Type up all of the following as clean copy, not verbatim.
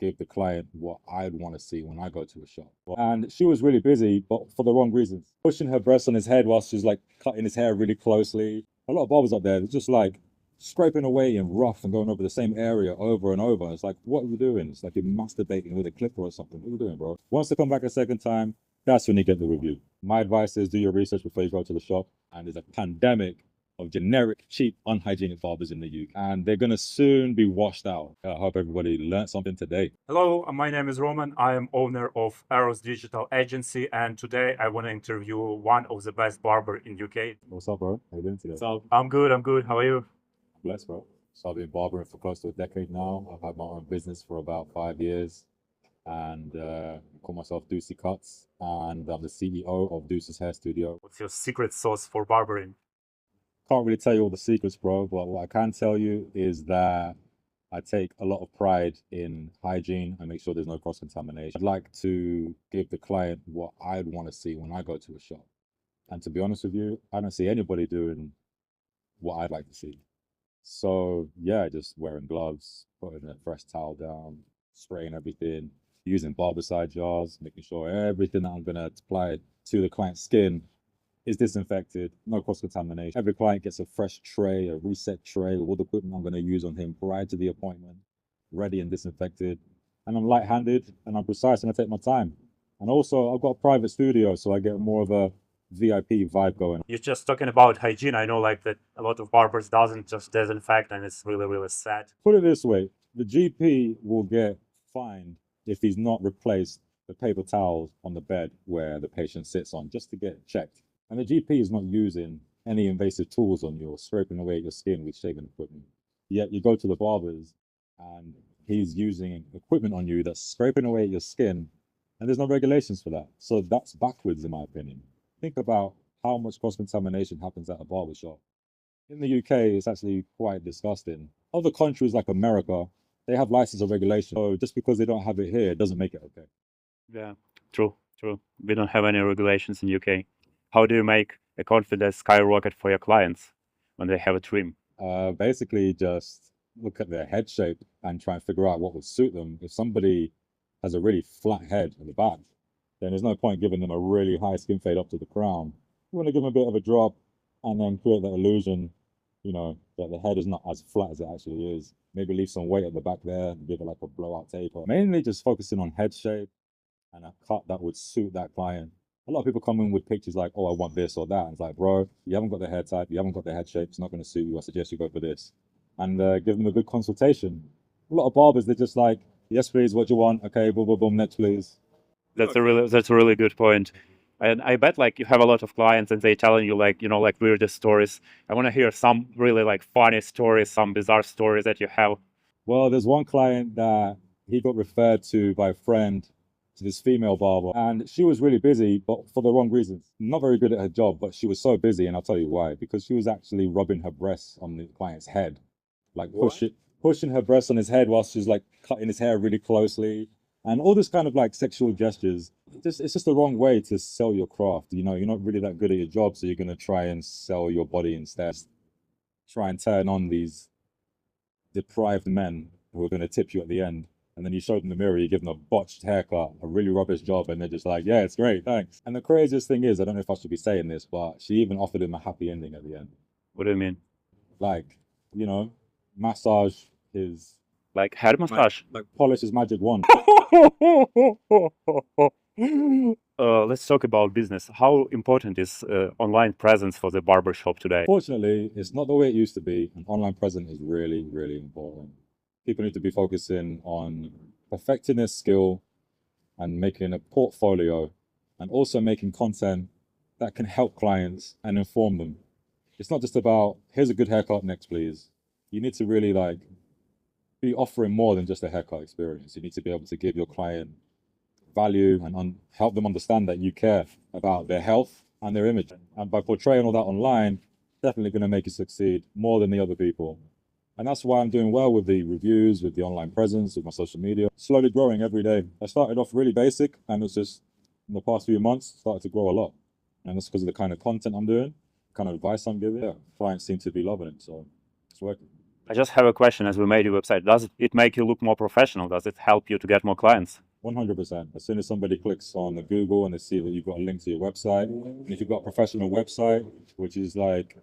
give the client what I'd want to see when I go to a shop. And she was really busy, but for the wrong reasons. Pushing her breasts on his head whilst she's like cutting his hair really closely. A lot of barbers up there, they're just like scraping away in rough and going over the same area over and over. It's like, what are you doing? It's like you're masturbating with a clipper or something. What are you doing, bro? Once they come back a second time, that's when you get the review. My advice is do your research before you go to the shop. And there's a pandemic of generic, cheap, unhygienic barbers in the UK. And they're going to soon be washed out. I hope everybody learned something today. Hello, my name is Roman. I am owner of Arrows Digital Agency, and today I want to interview one of the best barber in UK. What's up, bro? How you doing today? So I'm good. How are you? Blessed, bro. So I've been barbering for close to a decade now. I've had my own business for about 5 years and call myself Deucey Cuts. And I'm the CEO of Deuce's Hair Studio. What's your secret sauce for barbering? Can't really tell you all the secrets, bro, but what I can tell you is that I take a lot of pride in hygiene and make sure there's no cross-contamination. I'd like to give the client what I'd want to see when I go to a shop. And to be honest with you, I don't see anybody doing what I'd like to see. So yeah, just wearing gloves, putting a fresh towel down, spraying everything, using barbicide jars, making sure everything that I'm gonna apply to the client's skin is disinfected, no cross-contamination. Every client gets a fresh tray, a reset tray with all the equipment I'm gonna use on him prior to the appointment, ready and disinfected. And I'm light-handed and I'm precise and I take my time. And also I've got a private studio, so I get more of a VIP vibe going. You're just talking about hygiene. I know like that a lot of barbers doesn't just disinfect, and it's really, really sad. Put it this way, the GP will get fined if he's not replaced the paper towels on the bed where the patient sits on just to get checked. And the GP is not using any invasive tools on you or scraping away your skin with shaving equipment. Yet you go to the barbers and he's using equipment on you that's scraping away your skin, and there's no regulations for that. So that's backwards, in my opinion. Think about how much cross-contamination happens at a barber shop. In the UK, it's actually quite disgusting. Other countries like America, they have license or regulation. So just because they don't have it here, it doesn't make it okay. Yeah, true. We don't have any regulations in UK. How do you make a confidence skyrocket for your clients when they have a trim? Basically, just look at their head shape and try and figure out what would suit them. If somebody has a really flat head at the back, then there's no point giving them a really high skin fade up to the crown. You want to give them a bit of a drop and then create that illusion, that the head is not as flat as it actually is. Maybe leave some weight at the back there and give it like a blowout taper. Mainly just focusing on head shape and a cut that would suit that client. A lot of people come in with pictures like, oh, I want this or that. And it's like, bro, you haven't got the hair type, you haven't got the head shape, it's not going to suit you. I suggest you go for this. And give them a good consultation. A lot of barbers, they're just like, yes, please, what do you want? Okay, boom, boom, boom, next, please. That's a really good point. And I bet like you have a lot of clients and they telling you like, like weirdest stories. I want to hear some really like funny stories, some bizarre stories that you have. Well, there's one client that he got referred to by a friend to this female barber, and she was really busy, but for the wrong reasons. Not very good at her job, but she was so busy, and I'll tell you why. Because she was actually rubbing her breasts on the client's head, like pushing her breasts on his head whilst she's like cutting his hair really closely, and all this kind of like sexual gestures. It's just the wrong way to sell your craft. You're not really that good at your job, so you're gonna try and sell your body instead. Try and turn on these deprived men who are going to tip you at the end. And then you show them the mirror, you give them a botched haircut, a really rubbish job, and they're just like, yeah, it's great, thanks. And the craziest thing is, I don't know if I should be saying this, but she even offered him a happy ending at the end. What do you mean? Like, massage his... Like head massage? Like polish his magic wand. Let's talk about business. How important is online presence for the barbershop today? Fortunately, it's not the way it used to be. An online presence is really, really important. People need to be focusing on perfecting their skill and making a portfolio and also making content that can help clients and inform them. It's not just about, here's a good haircut, next please. You need to really be offering more than just a haircut experience. You need to be able to give your client value and help them understand that you care about their health and their image. And by portraying all that online, definitely going to make you succeed more than the other people. And that's why I'm doing well with the reviews, with the online presence, with my social media. Slowly growing every day. I started off really basic, and it's just in the past few months started to grow a lot. And that's because of the kind of content I'm doing, the kind of advice I'm giving. Yeah, clients seem to be loving it, so it's working. I just have a question. As we made your website, does it make you look more professional? Does it help you to get more clients? 100%. As soon as somebody clicks on the Google and they see that you've got a link to your website, and if you've got a professional website, which is like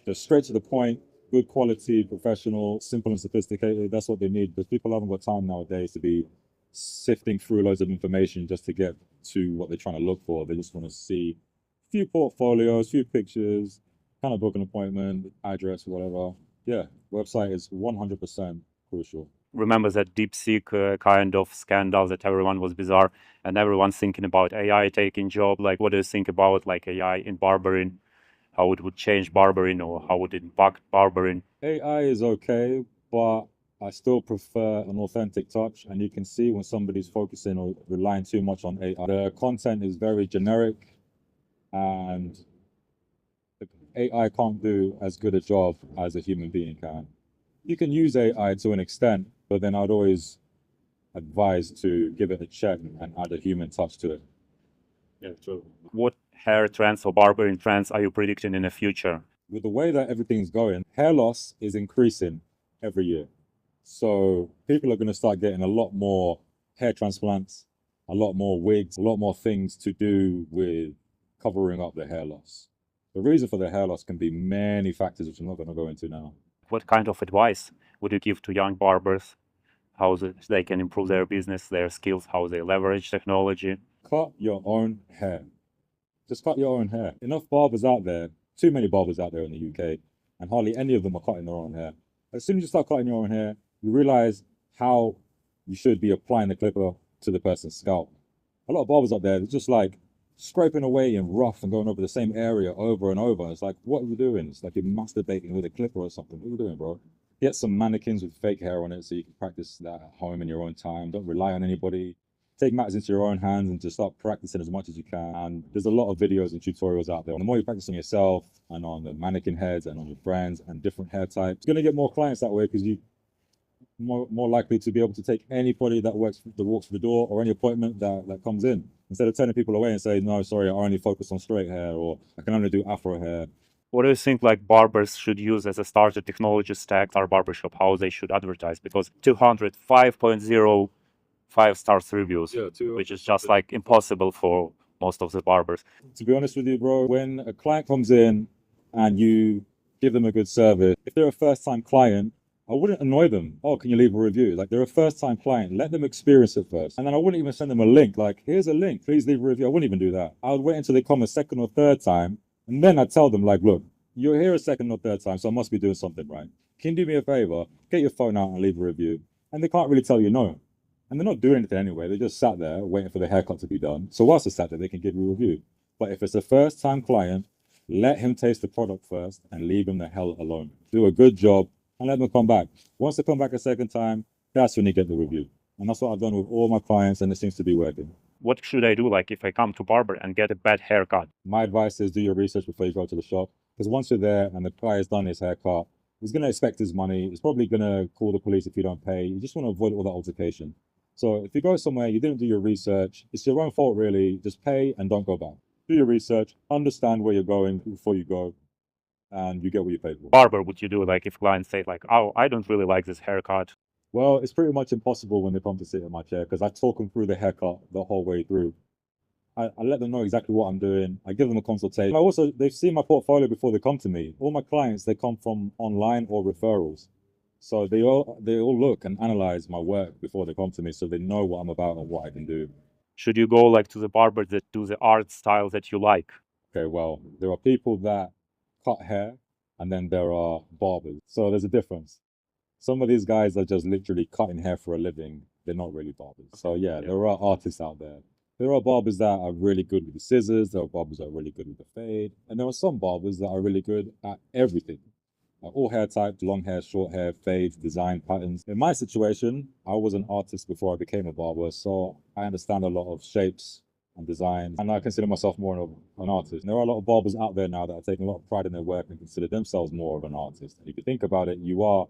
just straight to the point, good quality, professional, simple and sophisticated, that's what they need. Because people haven't got time nowadays to be sifting through loads of information just to get to what they're trying to look for. They just want to see a few portfolios, a few pictures, kind of book an appointment, address, whatever. Yeah, website is 100% crucial. Remember that DeepSeek kind of scandal that everyone was bizarre and everyone's thinking about AI taking job. Like, what do you think about like AI in barbering? How it would change barbering or how would it impact barbering? AI is okay, but I still prefer an authentic touch. And you can see when somebody's focusing or relying too much on AI, the content is very generic and the AI can't do as good a job as a human being can. You can use AI to an extent, but then I'd always advise to give it a check and add a human touch to it. Yeah, true. What hair trends or barbering trends are you predicting in the future? With the way that everything's going, hair loss is increasing every year. So people are going to start getting a lot more hair transplants, a lot more wigs, a lot more things to do with covering up the hair loss. The reason for the hair loss can be many factors, which I'm not going to go into now. What kind of advice would you give to young barbers? How they can improve their business, their skills, how they leverage technology? Cut your own hair. Just cut your own hair. Enough barbers out there, too many barbers out there in the UK, and hardly any of them are cutting their own hair. As soon as you start cutting your own hair, you realize how you should be applying the clipper to the person's scalp. A lot of barbers out there, they're just like scraping away in rough and going over the same area over and over. It's like, what are you doing? It's like you're masturbating with a clipper or something. What are you doing, bro? Get some mannequins with fake hair on it so you can practice that at home in your own time. Don't rely on anybody. Take matters into your own hands and just start practicing as much as you can. And there's a lot of videos and tutorials out there. And the more you practice on yourself and on the mannequin heads and on your friends and different hair types, you're going to get more clients that way because you more likely to be able to take anybody that walks through the door or any appointment that comes in, instead of turning people away and saying, no, sorry, I only focus on straight hair or I can only do afro hair. What do you think like barbers should use as a starter technology stack, our barbershop, how they should advertise? Because 205.0 5-star reviews, which is just like impossible for most of the barbers. To be honest with you, bro, when a client comes in and you give them a good service, if they're a first-time client, I wouldn't annoy them. Oh, can you leave a review? Like, they're a first-time client. Let them experience it first. And then I wouldn't even send them a link. Like, here's a link. Please leave a review. I wouldn't even do that. I would wait until they come a second or third time. And then I'd tell them, like, look, you're here a second or third time, so I must be doing something right. Can you do me a favor? Get your phone out and leave a review. And they can't really tell you no. And they're not doing anything anyway. They just sat there waiting for the haircut to be done. So whilst they're sat there, they can give you a review. But if it's a first-time client, let him taste the product first and leave him the hell alone. Do a good job and let them come back. Once they come back a second time, that's when you get the review. And that's what I've done with all my clients, and it seems to be working. What should I do, like, if I come to barber and get a bad haircut? My advice is do your research before you go to the shop. Because once you're there and the guy has done his haircut, he's going to expect his money. He's probably going to call the police if you don't pay. You just want to avoid all that altercation. So if you go somewhere, you didn't do your research, it's your own fault, really. Just pay and don't go back. Do your research, understand where you're going before you go, and you get what you pay for. Barber, would you do, like, if clients say, like, oh, I don't really like this haircut? Well, it's pretty much impossible when they come to sit in my chair because I talk them through the haircut the whole way through. I let them know exactly what I'm doing. I give them a consultation. They've seen my portfolio before they come to me. All my clients, they come from online or referrals. So they all look and analyze my work before they come to me, so they know what I'm about and what I can do. Should you go like to the barber that do the art style that you like? Okay, well, there are people that cut hair and then there are barbers. So there's a difference. Some of these guys are just literally cutting hair for a living. They're not really barbers. So yeah, there are artists out there. There are barbers that are really good with the scissors. There are barbers that are really good with the fade. And there are some barbers that are really good at everything. All hair types, long hair, short hair, fades, design, patterns. In my situation, I was an artist before I became a barber, so I understand a lot of shapes and designs, and I consider myself more of an artist. And there are a lot of barbers out there now that are taking a lot of pride in their work and consider themselves more of an artist. And if you think about it, you are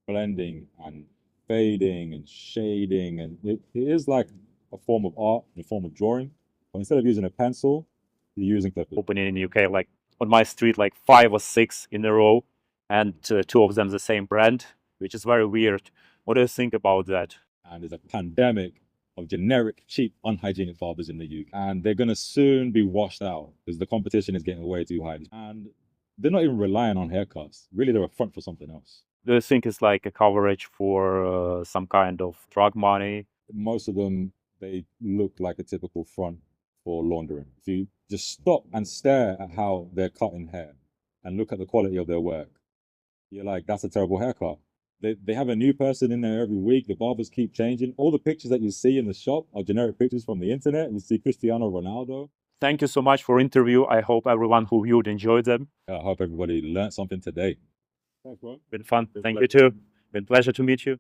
blending and fading and shading, and it is like a form of art, a form of drawing. But instead of using a pencil, you're using clippers. Opening in UK, like on my street, like 5 or 6 in a row, and 2 of them the same brand. which is very weird. What do you think about that? And there's a pandemic of generic, cheap, unhygienic barbers in the UK. And they're going to soon be washed out because the competition is getting way too high. And they're not even relying on haircuts. Really, they're a front for something else. Do you think it's like a coverage for some kind of drug money? Most of them, they look like a typical front for laundering. If you just stop and stare at how they're cutting hair and look at the quality of their work, you're like, that's a terrible haircut. They have a new person in there every week. The barbers keep changing. All the pictures that you see in the shop are generic pictures from the internet. You see Cristiano Ronaldo. Thank you so much for interview. I hope everyone who viewed enjoyed them. I hope everybody learned something today. Thanks, bro. Been fun. Thank you too. Been pleasure to meet you.